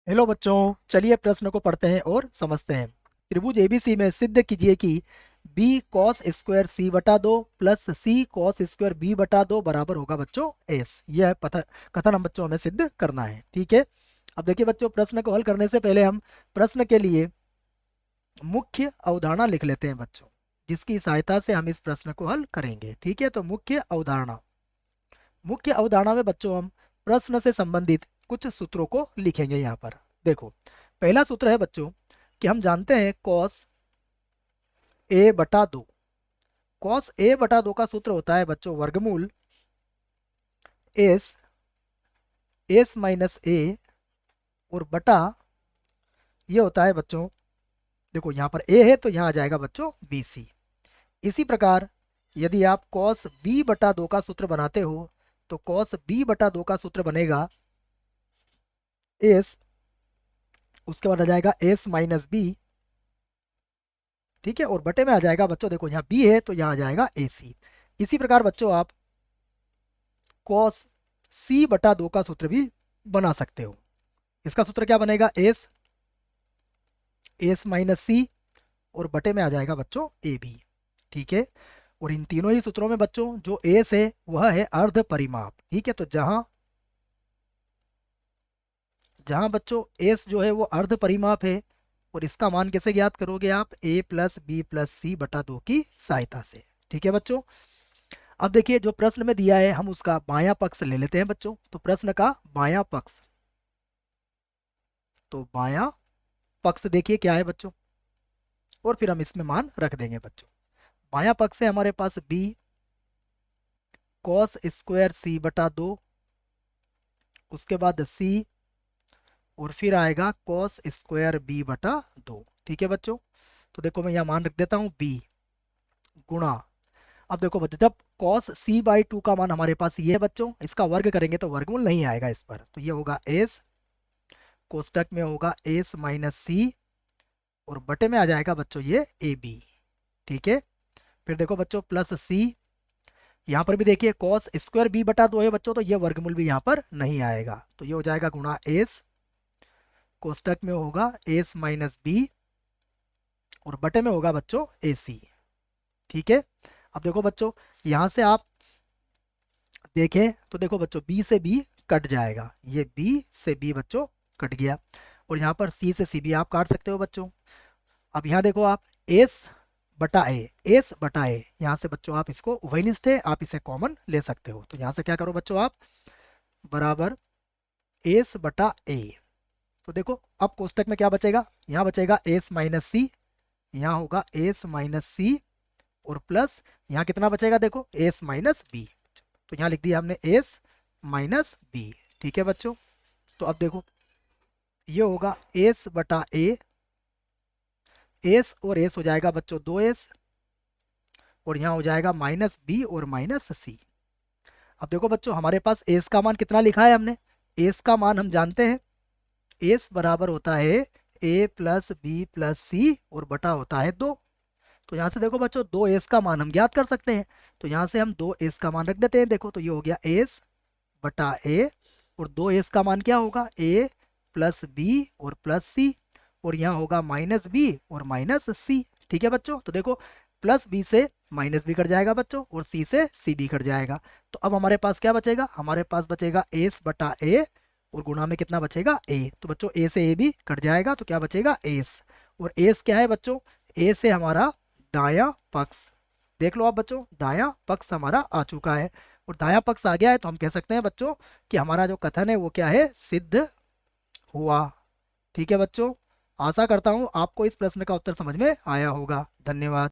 Hello बच्चों, चलिए प्रश्न को पढ़ते हैं और समझते हैं। त्रिभुज एबीसी में सिद्ध कीजिए कि बी कॉस स्क्वायर सी बटा दो प्लस सी कॉस स्क्वायर बी बटा दो बराबर होगा बच्चों एस। यह कथन हम बच्चों हमें सिद्ध करना है। ठीक है। अब देखिए बच्चों, प्रश्न को हल करने से पहले हम प्रश्न के लिए मुख्य अवधारणा लिख लेते हैं बच्चों, जिसकी सहायता से हम इस प्रश्न को हल करेंगे। ठीक है, तो मुख्य अवधारणा में बच्चों हम प्रश्न से संबंधित कुछ सूत्रों को लिखेंगे यहाँ पर। देखो, पहला सूत्र है बच्चों कि हम जानते हैं कॉस ए बटा दो। कॉस ए बटा दो का सूत्र होता है बच्चों वर्गमूल एस एस माइनस ए और बटा ये होता है बच्चों, देखो यहाँ पर ए है तो यहाँ आ जाएगा बच्चों बी सी। इसी प्रकार यदि आप कॉस बी बटा दो का सूत्र बनाते हो तो कॉस बी बटा दो का सूत्र बनेगा एस, उसके बाद आ जाएगा एस माइनस बी। ठीक है, और बटे में आ जाएगा बच्चों, देखो यहाँ बी है तो यहाँ आ जाएगा ए सी। इसी प्रकार बच्चों आप कॉस सी बटा दो का सूत्र भी बना सकते हो। इसका सूत्र क्या बनेगा, एस एस माइनस सी और बटे में आ जाएगा बच्चों ए बी। ठीक है, और इन तीनों ही सूत्रों में बच्चों जो एस है वह है अर्ध परिमाप। ठीक है, तो जहां जहां बच्चों एस जो है वो अर्ध परिमाप है, और इसका मान कैसे ज्ञात करोगे आप, ए प्लस बी प्लस सी बटा दो की सहायता से। ठीक है बच्चों, अब देखिए जो प्रश्न में दिया है हम उसका बायां पक्ष ले लेते हैं बच्चों। तो प्रश्न का बायां पक्ष, तो बायां पक्ष देखिए क्या है बच्चों, और फिर हम इसमें मान रख देंगे बच्चों। बायां पक्ष है हमारे पास बी कॉस स्क्वायर सी बटा दो, उसके बाद सी, और फिर आएगा कॉस स्क्वायर बी बटा दो। ठीक है बच्चों, तो देखो मैं यहाँ मान रख देता हूँ बी गुणा, अब देखो बच्चों जब कॉस सी बाई टू का मान हमारे पास ये है बच्चों, इसका वर्ग करेंगे तो वर्गमूल नहीं आएगा इस पर, तो ये होगा एस, कोष्टक में होगा एस माइनस सी, और बटे में आ जाएगा बच्चों ये ए बी। ठीक है, फिर देखो बच्चों प्लस सी, यहाँ पर भी देखिए कॉस स्क्वायर बी बटा दो है बच्चों, तो ये वर्गमूल भी यहाँ पर नहीं आएगा, तो ये हो जाएगा गुणा एस, कोष्टक में होगा एस माइनस बी, और बटे में होगा बच्चों ए सी। ठीक है, अब देखो बच्चों यहाँ से आप देखें तो देखो बच्चों बी से बी कट जाएगा, ये बी से बी बच्चों कट गया, और यहाँ पर सी से सी भी आप काट सकते हो बच्चों। अब यहाँ देखो आप एस बटा ए, एस बटा ए, यहाँ से बच्चों आप इसको उभयनिष्ठ है, आप इसे कॉमन ले सकते हो, तो यहाँ से क्या करो बच्चों आप बराबर एस बटा ए। तो देखो अब कोष्टक में क्या बचेगा, यहाँ बचेगा एस माइनस सी, यहाँ होगा एस माइनस सी, और प्लस यहाँ कितना बचेगा, देखो एस माइनस बी, तो यहाँ लिख दिया हमने एस माइनस बी। ठीक है बच्चों, तो अब देखो ये होगा एस बटा ए, एस और एस हो जाएगा बच्चों दो एस, और यहाँ हो जाएगा माइनस बी और माइनस सी। अब देखो बच्चों हमारे पास एस का मान कितना लिखा है हमने, एस का मान हम जानते हैं, एस बराबर होता है ए प्लस बी प्लस सी और बटा होता है दो। तो यहाँ से देखो बच्चों दो एस का मान हम ज्ञात कर सकते हैं, तो यहाँ से हम दो एस का मान रख देते हैं। देखो तो ये हो गया एस बटा ए, और दो एस का मान क्या होगा, ए प्लस बी और प्लस सी, और यहाँ होगा माइनस बी और माइनस सी। ठीक है बच्चों, तो देखो प्लस बी से माइनस बी कट जाएगा बच्चों, और सी से सी बी कट जाएगा, तो अब हमारे पास क्या बचेगा, हमारे पास बचेगा एस बटा ए, और गुणा में कितना बचेगा ए, तो बच्चों ए से ए भी कट जाएगा, तो क्या बचेगा एस, और एस क्या है बच्चों, ए से हमारा दाया पक्ष, देख लो आप बच्चों दाया पक्ष हमारा आ चुका है, और दाया पक्ष आ गया है तो हम कह सकते हैं बच्चों कि हमारा जो कथन है वो क्या है, सिद्ध हुआ। ठीक है बच्चों, आशा करता हूं आपको इस प्रश्न का उत्तर समझ में आया होगा। धन्यवाद।